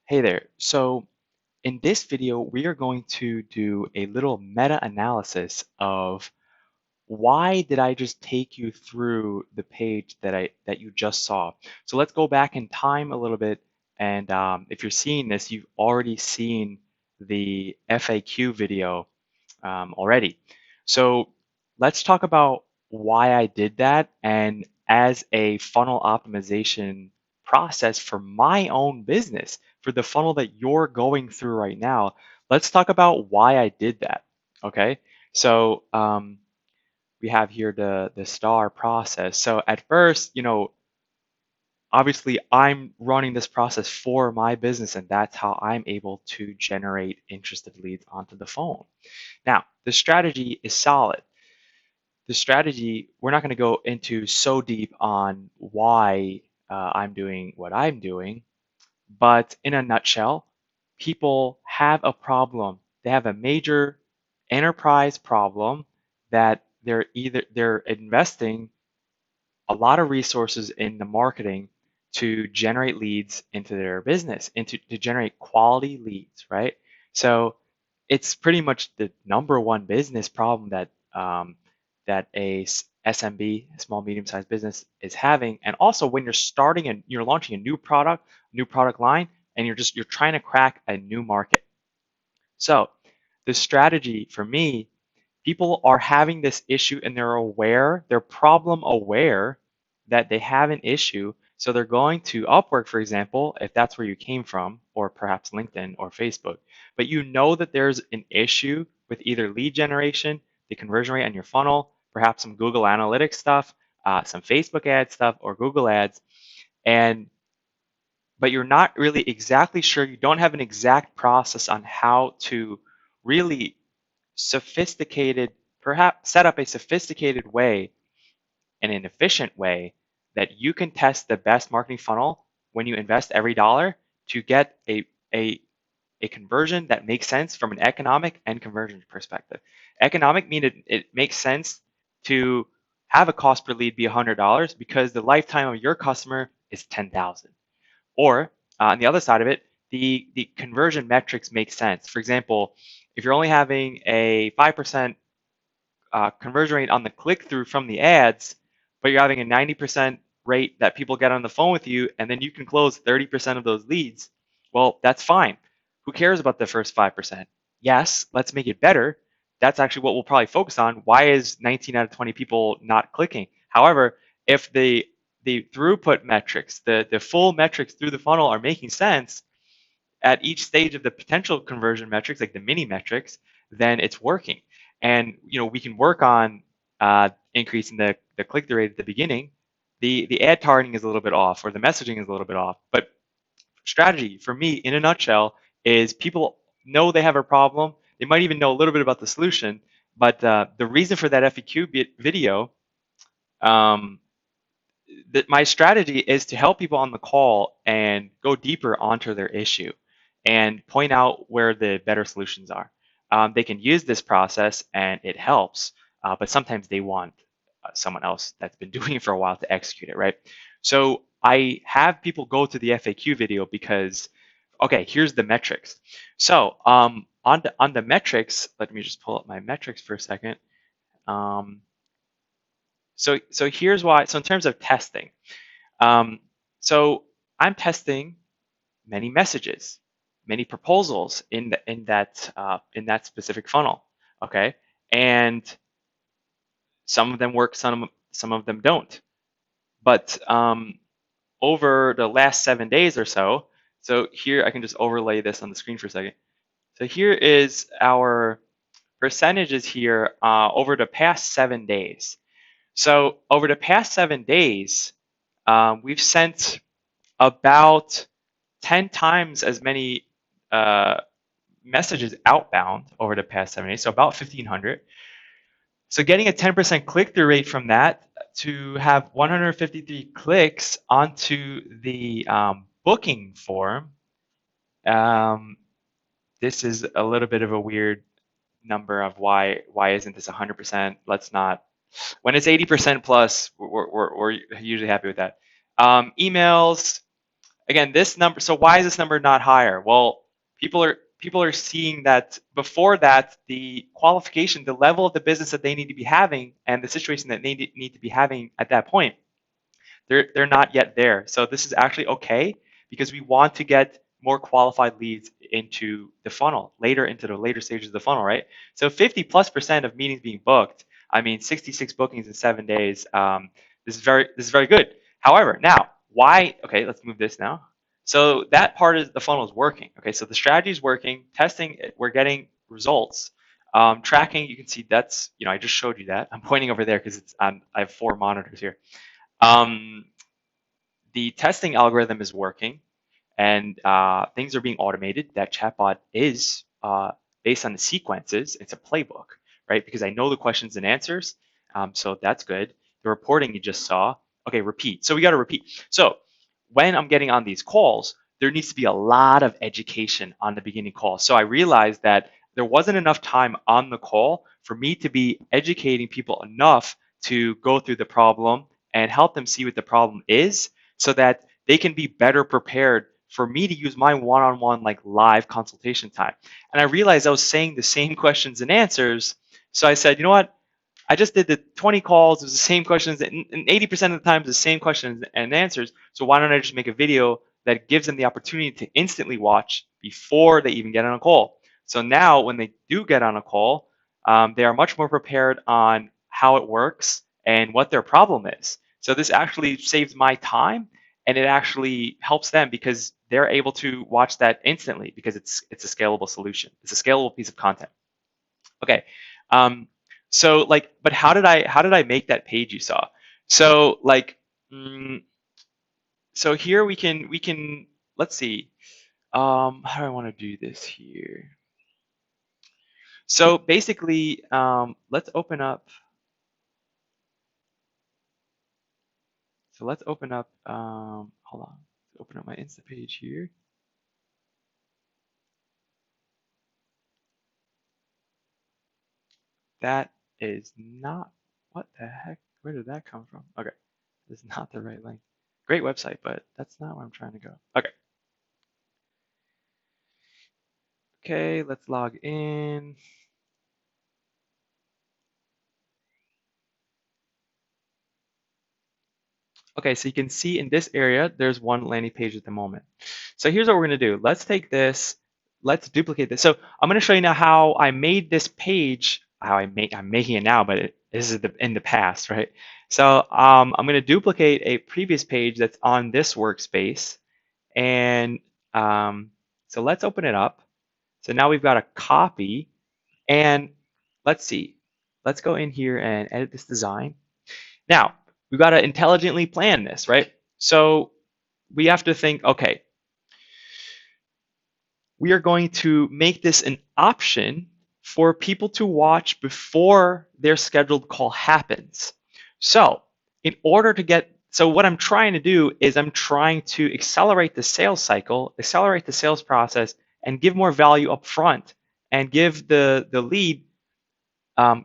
Hey there. So in this video, we are going to do a little meta-analysis of why did I just take you through the page that you just saw. So let's go back in time a little bit, and if you're seeing this, you've already seen the FAQ video already. So let's talk about why I did that, and as a funnel optimization process for my own business, for the funnel that you're going through right now, let's talk about why I did that. Okay. So we have here the star process. So at first, obviously I'm running this process for my business, and that's how I'm able to generate interested leads onto the phone. Now, the strategy is solid. The strategy, we're not going to go into so deep on why I'm doing what I'm doing, but in a nutshell, people have a problem. They have a major enterprise problem that they're investing a lot of resources in the marketing to generate leads into their business, to generate quality leads, right? So it's pretty much the number one business problem that a SMB, small medium sized business, is having. And also when you're starting and you're launching a new product line, and you're trying to crack a new market. So the strategy for me, people are having this issue and they're problem aware that they have an issue. So they're going to Upwork, for example, if that's where you came from, or perhaps LinkedIn or Facebook. But you know that there's an issue with either lead generation, the conversion rate on your funnel, perhaps some Google Analytics stuff, some Facebook ad stuff, or Google ads. And but you're not really exactly sure, you don't have an exact process on how to really sophisticated, perhaps set up a sophisticated way and an efficient way that you can test the best marketing funnel when you invest every dollar to get a conversion that makes sense from an economic and conversion perspective. Economic means it makes sense to have a cost per lead be $100 because the lifetime of your customer is 10,000. Or on the other side of it, the conversion metrics make sense. For example, if you're only having a 5% conversion rate on the click through from the ads, but you're having a 90% rate that people get on the phone with you, and then you can close 30% of those leads, well, that's fine. Who cares about the first 5%? Yes, let's make it better. That's actually what we'll probably focus on. Why is 19 out of 20 people not clicking? However, if the throughput metrics, the full metrics through the funnel are making sense at each stage of the potential conversion metrics, like the mini metrics, then it's working. And we can work on increasing the click-through rate at the beginning. The ad targeting is a little bit off, or the messaging is a little bit off. But strategy for me, in a nutshell, is people know they have a problem. They might even know a little bit about the solution, but the reason for that FAQ video, um, that my strategy is to help people on the call and go deeper onto their issue and point out where the better solutions are. They can use this process and it helps, but sometimes they want someone else that's been doing it for a while to execute it, right? So I have people go to the FAQ video because, okay, here's the metrics. So on the metrics, let me just pull up my metrics for a second. So here's why. So in terms of testing, um, so I'm testing many messages, many proposals in that specific funnel. Okay, and some of them work, some of them don't. But over the last 7 days or so, so here I can just overlay this on the screen for a second. So here is our percentages here over the past 7 days. So over the past 7 days, we've sent about 10 times as many messages outbound over the past 7 days, so about 1,500. So getting a 10% click-through rate from that to have 153 clicks onto the booking form, this is a little bit of a weird number of why isn't this 100%? Let's not. When it's 80% plus, we're usually happy with that. Emails, again, this number, so why is this number not higher? Well, people are seeing that before that, the qualification, the level of the business that they need to be having and the situation that they need to be having at that point, they're not yet there. So this is actually okay because we want to get more qualified leads into the funnel, later into the later stages of the funnel, right? So 50+% of meetings being booked. I mean, 66 bookings in 7 days. This is very good. However, now why? Okay, let's move this now. So that part of the funnel is working. Okay, so the strategy is working. Testing, we're getting results. Tracking, you can see that's, I just showed you that. I'm pointing over there because it's on. I have 4 monitors here. The testing algorithm is working, and things are being automated. That chatbot is based on the sequences. It's a playbook, right? Because I know the questions and answers, so that's good. The reporting you just saw. Okay, repeat. So we got to repeat. So when I'm getting on these calls, there needs to be a lot of education on the beginning call. So I realized that there wasn't enough time on the call for me to be educating people enough to go through the problem and help them see what the problem is so that they can be better prepared for me to use my one-on-one like live consultation time. And I realized I was saying the same questions and answers. So I said, you know what? I just did the 20 calls. It was the same questions, and 80% of the time, the same questions and answers. So why don't I just make a video that gives them the opportunity to instantly watch before they even get on a call? So now when they do get on a call, they are much more prepared on how it works and what their problem is. So this actually saves my time, and it actually helps them because they're able to watch that instantly because it's a scalable solution. It's a scalable piece of content. Okay. So like, but how did I make that page you saw? So like, so here we can let's see. How do I want to do this here? So basically, let's open up. So let's open up. Hold on. Open up my Insta page here. That is not. What the heck? Where did that come from? Okay, this is not the right link. Great website, but that's not where I'm trying to go. Okay. Okay, let's log in. Okay, so you can see in this area, there's one landing page at the moment. So here's what we're gonna do. Let's take this, let's duplicate this. So I'm gonna show you now how I made this page, I'm making it now, but this is in the past, right? So I'm gonna duplicate a previous page that's on this workspace. And so let's open it up. So now we've got a copy, and let's see. Let's go in here and edit this design. Now, we've got to intelligently plan this, right? So we have to think, okay, we are going to make this an option for people to watch before their scheduled call happens. So in order to get, so what I'm trying to do is I'm trying to accelerate the sales cycle, accelerate the sales process, and give more value up front and give the lead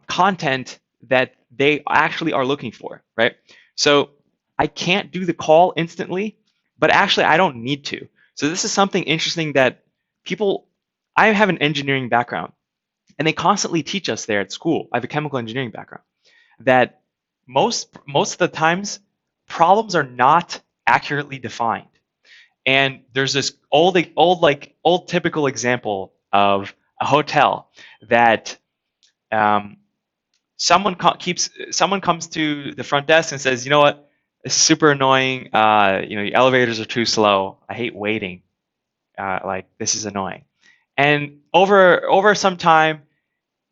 content that they actually are looking for, right? So I can't do the call instantly, but actually I don't need to. So this is something interesting that people, I have an engineering background, and they constantly teach us there at school. I have a chemical engineering background, that most of the times problems are not accurately defined. And there's this old typical example of a hotel that someone comes to the front desk and says, you know what, it's super annoying. The elevators are too slow. I hate waiting. Like, this is annoying. And over some time,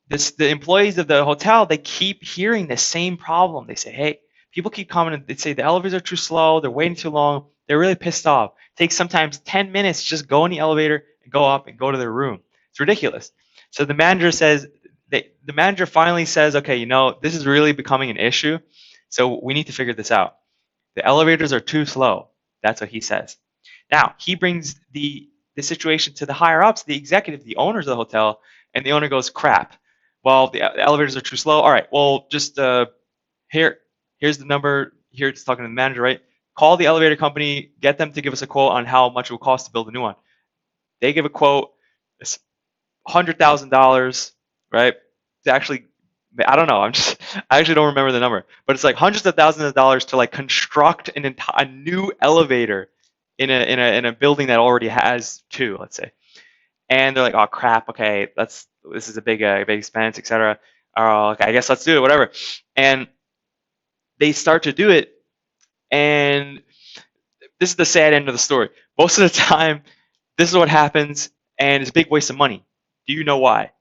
the employees of the hotel, they keep hearing the same problem. They say, hey, people keep coming and they say the elevators are too slow. They're waiting too long. They're really pissed off. It takes sometimes 10 minutes to just go in the elevator and go up and go to their room. It's ridiculous. So the manager says, the manager finally says, okay, this is really becoming an issue. So we need to figure this out. The elevators are too slow. That's what he says. Now, he brings the situation to the higher ups, the executive, the owners of the hotel, and the owner goes, crap. Well, the elevators are too slow. All right, well, just here's the number. Here it's talking to the manager, right? call the elevator company, get them to give us a quote on how much it will cost to build a new one. They give a quote, it's $100,000, right? To actually, I don't know. I actually don't remember the number, but it's like hundreds of thousands of dollars to like construct a new elevator in a building that already has two, let's say. And they're like, oh crap, okay, this is a big expense, etc. Oh, okay, I guess let's do it, whatever. And they start to do it, and this is the sad end of the story. Most of the time, this is what happens, and it's a big waste of money. Do you know why?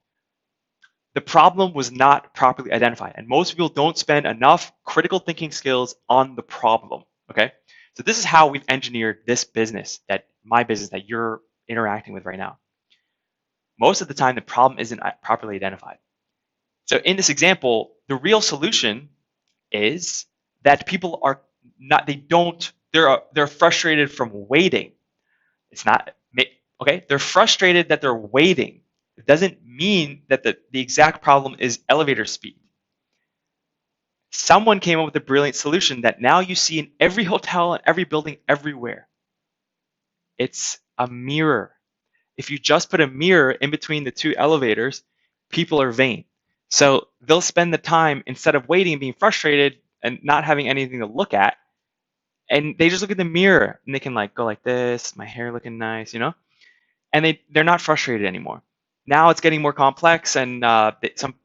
The problem was not properly identified, and most people don't spend enough critical thinking skills on the problem. Okay, so this is how we've engineered this business, my business that you're interacting with right now. Most of the time, the problem isn't properly identified. So in this example, the real solution is that people are not, they're frustrated from waiting. It's not, okay, they're frustrated that they're waiting. It doesn't mean that the exact problem is elevator speed. Someone came up with a brilliant solution that now you see in every hotel and every building everywhere. It's a mirror. If you just put a mirror in between the two elevators, people are vain. So they'll spend the time, instead of waiting and being frustrated and not having anything to look at, and they just look at the mirror and they can like go like this, my hair looking nice, and they're not frustrated anymore. Now it's getting more complex, and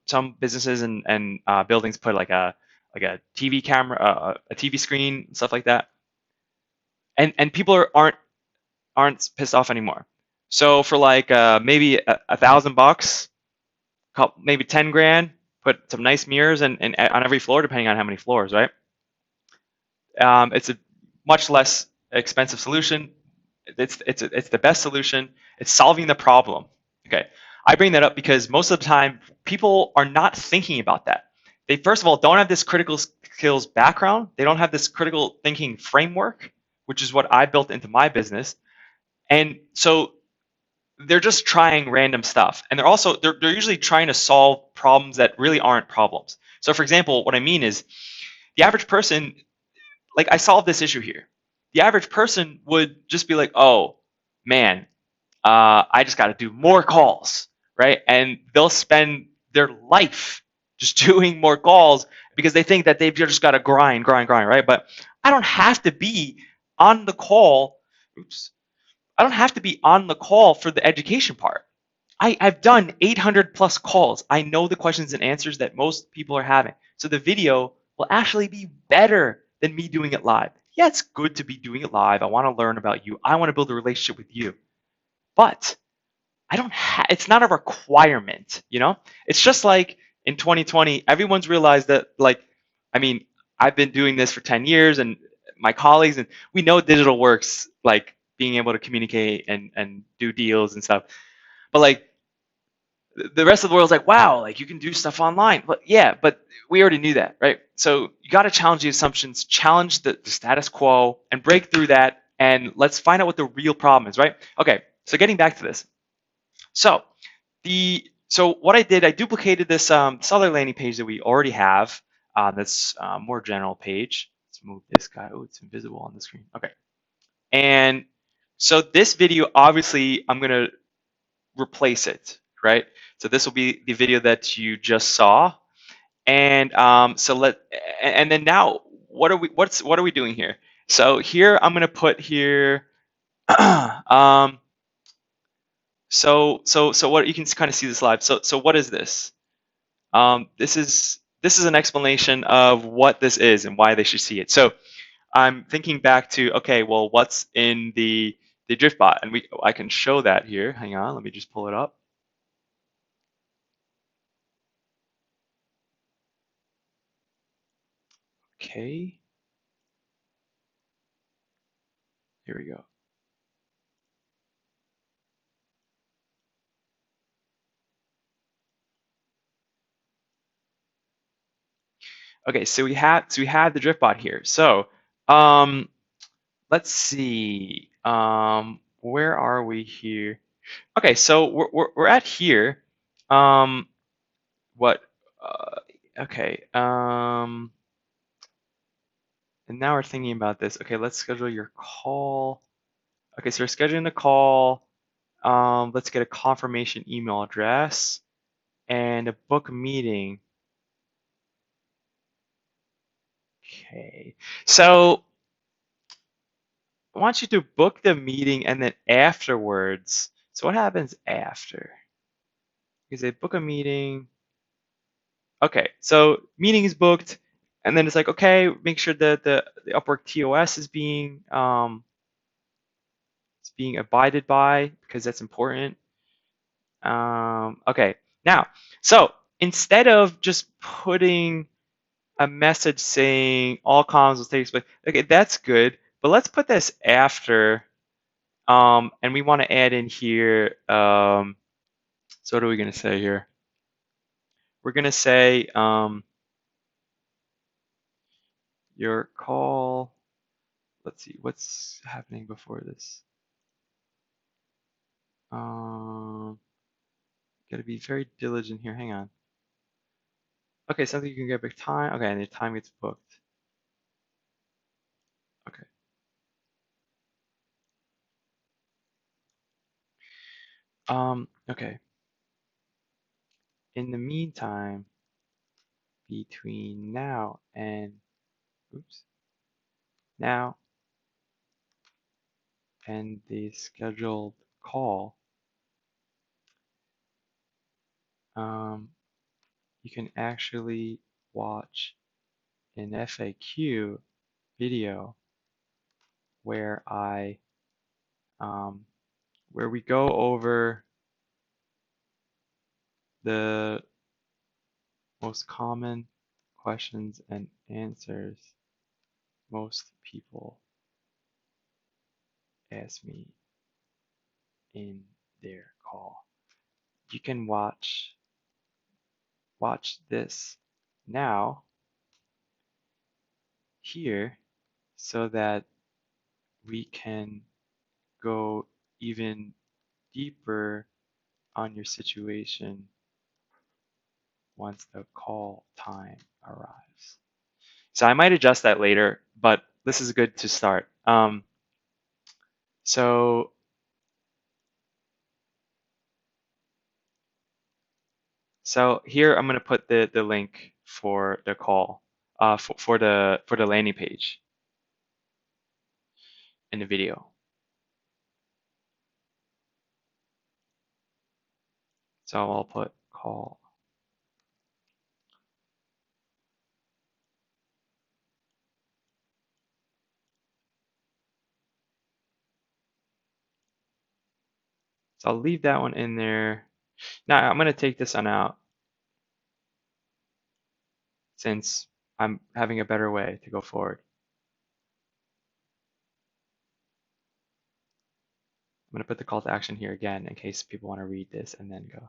some businesses and buildings put like a TV camera, a TV screen, stuff like that, and people aren't pissed off anymore. So for like maybe $1,000, maybe 10 grand, put some nice mirrors and on every floor, depending on how many floors, right? It's a much less expensive solution. It's the best solution. It's solving the problem. Okay, I bring that up because most of the time people are not thinking about that. They first of all don't have this critical skills background. They don't have this critical thinking framework, which is what I built into my business. And so they're just trying random stuff, and they're usually trying to solve problems that really aren't problems. So for example, what I mean is the average person, like I solved this issue here. The average person would just be like, oh man, I just got to do more calls, right? And they'll spend their life just doing more calls because they think that they've just got to grind, right? But I don't have to be on the call. Oops. I don't have to be on the call for the education part. I've done 800 plus calls. I know the questions and answers that most people are having. So the video will actually be better than me doing it live. Yeah, it's good to be doing it live. I want to learn about you. I want to build a relationship with you. But it's not a requirement, It's just like in 2020, everyone's realized that, like, I mean, I've been doing this for 10 years, and my colleagues, and we know digital works, like being able to communicate and do deals and stuff. But like the rest of the world's like, wow, like you can do stuff online. But yeah, but we already knew that, right? So you got to challenge the assumptions, challenge the status quo, and break through that. And let's find out what the real problem is, right? Okay, so getting back to this. So what I did, I duplicated this other landing page that we already have. That's a more general page. Let's move this guy. Oh, it's invisible on the screen. Okay. And so this video, obviously, I'm going to replace it, right? So this will be the video that you just saw. And and then now, what are we doing here? So here, I'm going to put here, so what, you can kind of see this live. So what is this? This is an explanation of what this is and why they should see it. So I'm thinking back to, okay, well, what's in the DriftBot? And I can show that here. Hang on, let me just pull it up. Okay. Here we go. Okay, so we have the DriftBot here. So let's see. Where are we here? Okay, so we're at here. What? Okay. And now we're thinking about this. Okay, let's schedule your call. Okay, so we're scheduling the call. Let's get a confirmation email address and a book meeting. Okay, so I want you to book the meeting and then afterwards. So what happens after? You say book a meeting. Okay, so meeting is booked, and then it's like, okay, make sure that the Upwork TOS is being abided by because that's important. Okay, now, so instead of just putting a message saying all comms will take place, okay, that's good, but let's put this after, and we want to add in here, so what are we going to say here? We're going to say your call, let's see, what's happening before this? Got to be very diligent here, hang on. Okay, something you can get back time, okay, and the time gets booked. Okay. Okay. In the meantime, between now and, oops, now and the scheduled call, you can actually watch an FAQ video where where we go over the most common questions and answers most people ask me in their call. You can watch this now here so that we can go even deeper on your situation once the call time arrives. So I might adjust that later, but this is good to start. So here I'm going to put the link for the call, for the landing page in the video. So I'll put call. So I'll leave that one in there. Now I'm going to take this one out since I'm having a better way to go forward. I'm going to put the call to action here again in case people want to read this and then go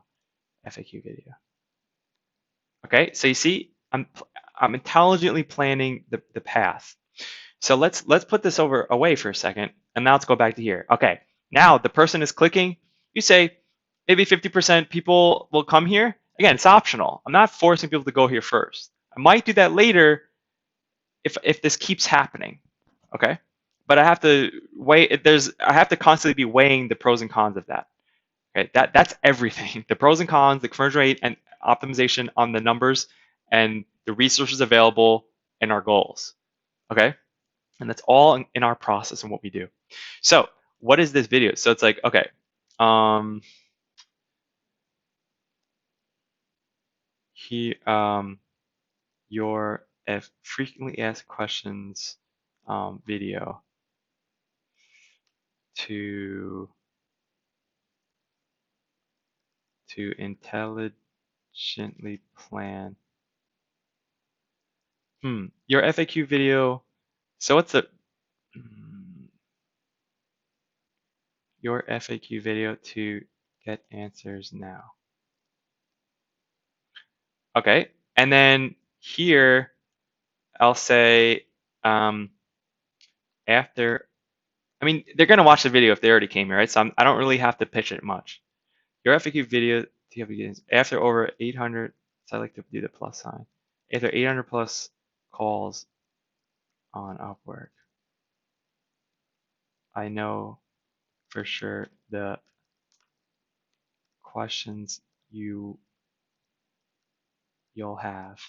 FAQ video. Okay, so you see, I'm intelligently planning the path. So let's put this away for a second, and now let's go back to here. Okay, now the person is clicking. You say maybe 50% people will come here. Again, it's optional. I'm not forcing people to go here first. I might do that later if this keeps happening. Okay, but I have to weigh. I have to constantly be weighing the pros and cons of that. Okay, that's everything. The pros and cons, the conversion rate, and optimization on the numbers, and the resources available, and our goals. Okay, and that's all in our process and what we do. So what is this video? So it's like, okay, your frequently asked questions video to intelligently plan. Your FAQ video. So what's your FAQ video to get answers now? Okay, and then here I'll say after. I mean, they're gonna watch the video if they already came here, right? So I don't really have to pitch it much. Your FAQ video after over 800. So I like to do the plus sign. After 800 plus calls, on Upwork. I know for sure the questions you'll have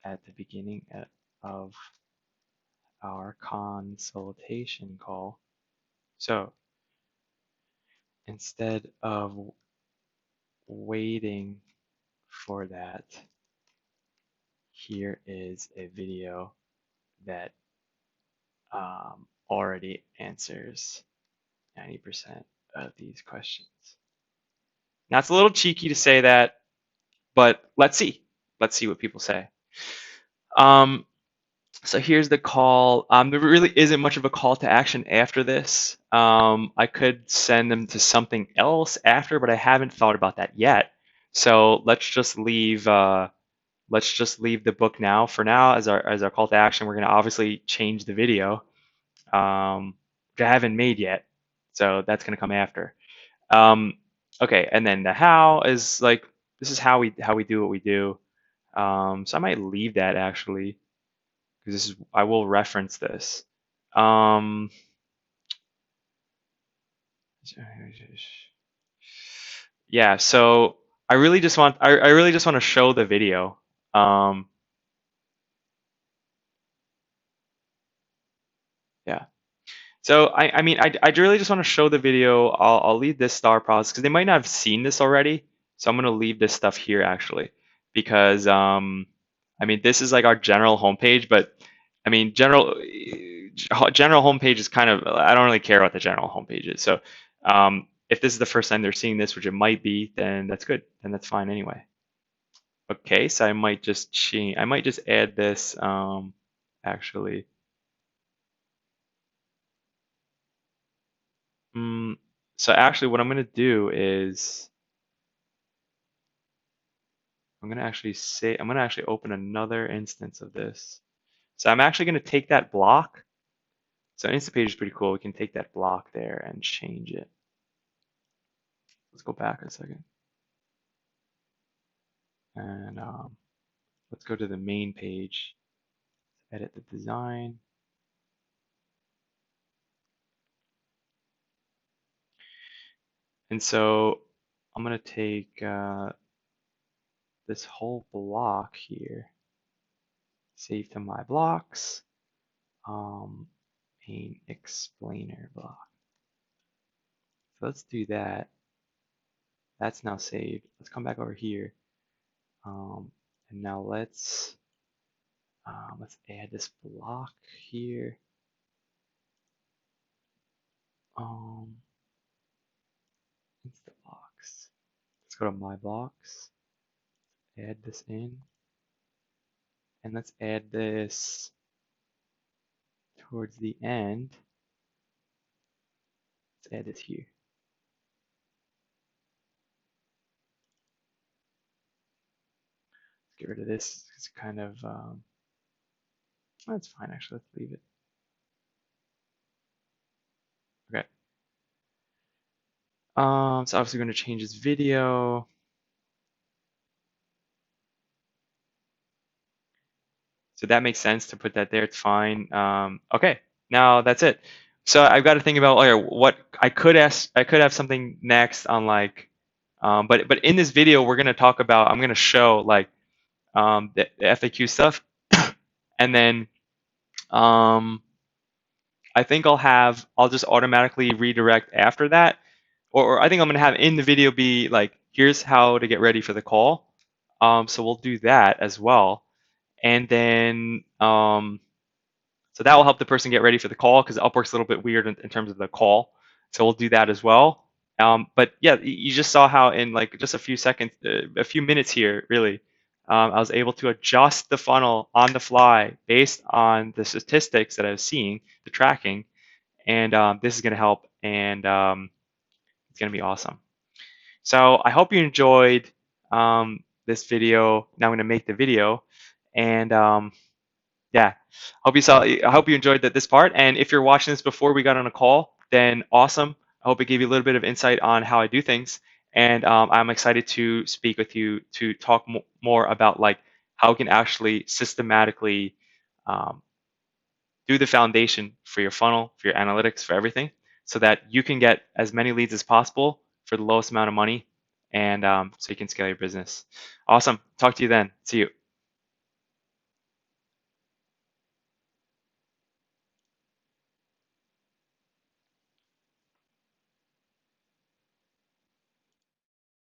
at the beginning of our consultation call. So instead of waiting for that, here is a video that already answers 90% of these questions. Now it's a little cheeky to say that, but let's see. Let's see what people say. So here's the call. There really isn't much of a call to action after this. I could send them to something else after, but I haven't thought about that yet. So let's just leave the book now. For now, as our call to action, we're going to obviously change the video, which I haven't made yet. So that's going to come after. Okay, and then the how is like this is how we do what we do. So I might leave that actually because this is I will reference this. Yeah, so I really just want to show the video. Yeah. So I mean I really just want to show the video. I'll leave this star process because they might not have seen this already. So I'm gonna leave this stuff here actually because I mean this is like our general homepage, but I mean general homepage is kind of I don't really care what the general homepage is. So if this is the first time they're seeing this, which it might be, then that's good. Then that's fine anyway. Okay, so I might just change. I might just add this actually. So actually what I'm going to do is I'm going to actually open another instance of this. So I'm actually going to take that block. So Instapage is pretty cool. We can take that block there and change it. Let's go back a second. And let's go to the main page. Edit the design. And so I'm going to take this whole block here, save to my blocks, main explainer block. So let's do that. That's now saved. Let's come back over here. And now let's add this block here. It's the blocks. Let's go to my blocks. Add this in. And let's add this towards the end. Let's add this here. Let's get rid of this. It's kind of that's fine actually. Let's leave it. Okay. So obviously we're going to change this video. So that makes sense to put that there. It's fine. Okay, now that's it. So I've got to think about what I could have something next on like, but in this video we're gonna talk about. I'm gonna show like the FAQ stuff, and then I think I'll just automatically redirect after that, or I think I'm gonna have in the video be like, here's how to get ready for the call. So we'll do that as well, and then so that will help the person get ready for the call because Upwork's a little bit weird in terms of the call. So we'll do that as well. But yeah, you just saw how in like just a few seconds, a few minutes here, really, I was able to adjust the funnel on the fly based on the statistics that I was seeing, the tracking, and this is going to help, and it's going to be awesome. So I hope you enjoyed this video. Now I'm going to make the video, and yeah, I hope you enjoyed this part. And if you're watching this before we got on a call, then awesome. I hope it gave you a little bit of insight on how I do things. And I'm excited to speak with you to talk more about like how we can actually systematically um, do the foundation for your funnel, for your analytics, for everything, so that you can get as many leads as possible for the lowest amount of money, and so you can scale your business. Awesome. Talk to you then. See you.